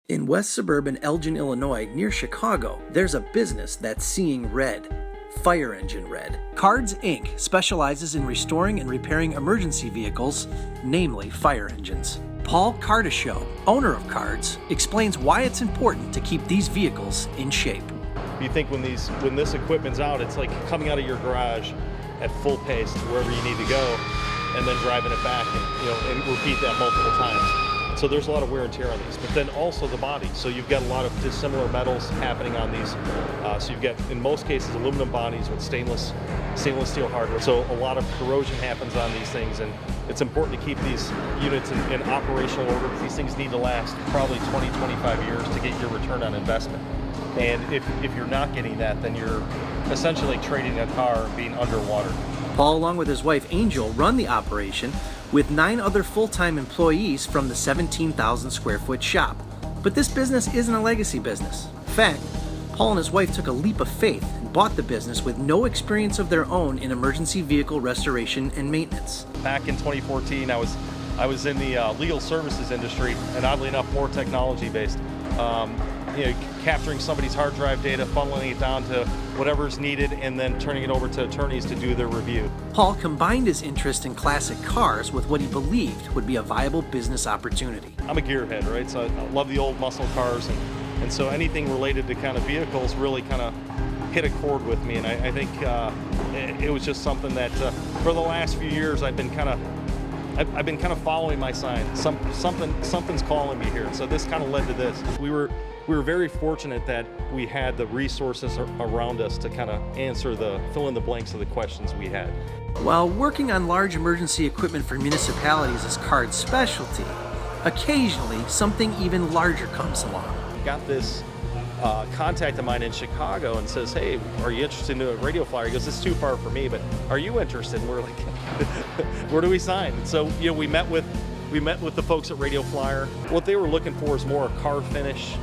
In west suburban Elgin, Illinois, near Chicago, there's a business that's seeing red. Fire engine red. Kards, Inc. specializes in restoring and repairing emergency vehicles, namely fire engines. Paul Kardashow, owner of Kards, explains why it's important to keep these vehicles in shape. You think when this equipment's out, it's like coming out of your garage at full pace to wherever you need to go, and then driving it back, and repeat that multiple times. So there's a lot of wear and tear on these, but then also the body. So you've got a lot of dissimilar metals happening on these. So you've got, in most cases, aluminum bodies with stainless steel hardware. So a lot of corrosion happens on these things, and it's important to keep these units in operational order. These things need to last probably 20, 25 years to get your return on investment. And if you're not getting that, then you're essentially trading a car being underwater. Paul, along with his wife Angel, run the operation with 9 other full-time employees from the 17,000 square foot shop. But this business isn't a legacy business. In fact, Paul and his wife took a leap of faith and bought the business with no experience of their own in emergency vehicle restoration and maintenance. Back in 2014, I was in the legal services industry, and oddly enough, more technology-based. Capturing somebody's hard drive data, funneling it down to whatever's needed, and then turning it over to attorneys to do their review. Paul combined his interest in classic cars with what he believed would be a viable business opportunity. I'm a gearhead, right? So I love the old muscle cars, and so anything related to kind of vehicles really kind of hit a chord with me, and I think it was just something that for the last few years I've been kind of following my sign. Something's calling me here, so this kind of led to this. We were very fortunate that we had the resources around us to kind of fill in the blanks of the questions we had. While working on large emergency equipment for municipalities is Kards' specialty, occasionally something even larger comes along. Got this contact of mine in Chicago and says, "Hey, are you interested in a radio flyer?" He goes, "It's too far for me, but are you interested?" And we're like, "Where do we sign?" And so we met with the folks at Radio Flyer. What they were looking for is more a car finish.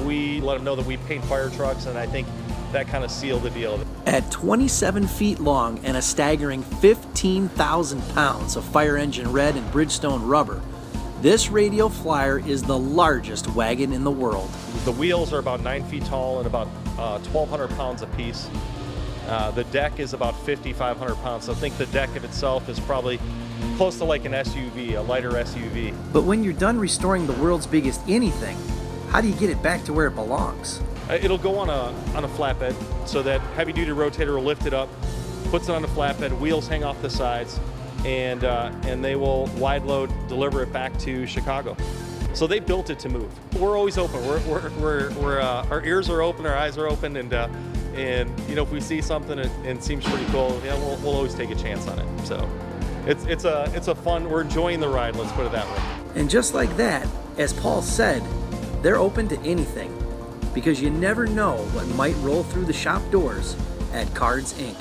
We let them know that we paint fire trucks, and I think that kind of sealed the deal. At 27 feet long and a staggering 15,000 pounds of fire engine red and Bridgestone rubber, this Radio Flyer is the largest wagon in the world. The wheels are about 9 feet tall and about 1,200 pounds apiece. The deck is about 5,500 pounds. So I think the deck of itself is probably close to like an SUV, a lighter SUV. But when you're done restoring the world's biggest anything, how do you get it back to where it belongs? It'll go on a flatbed, so that heavy-duty rotator will lift it up, puts it on a flatbed, wheels hang off the sides, and they will wide load deliver it back to Chicago. So they built it to move. We're always open. Our ears are open, our eyes are open, and if we see something and seems pretty cool, we'll always take a chance on it. So it's a fun. We're enjoying the ride. Let's put it that way. And just like that, as Paul said, they're open to anything, because you never know what might roll through the shop doors at Kards, Inc.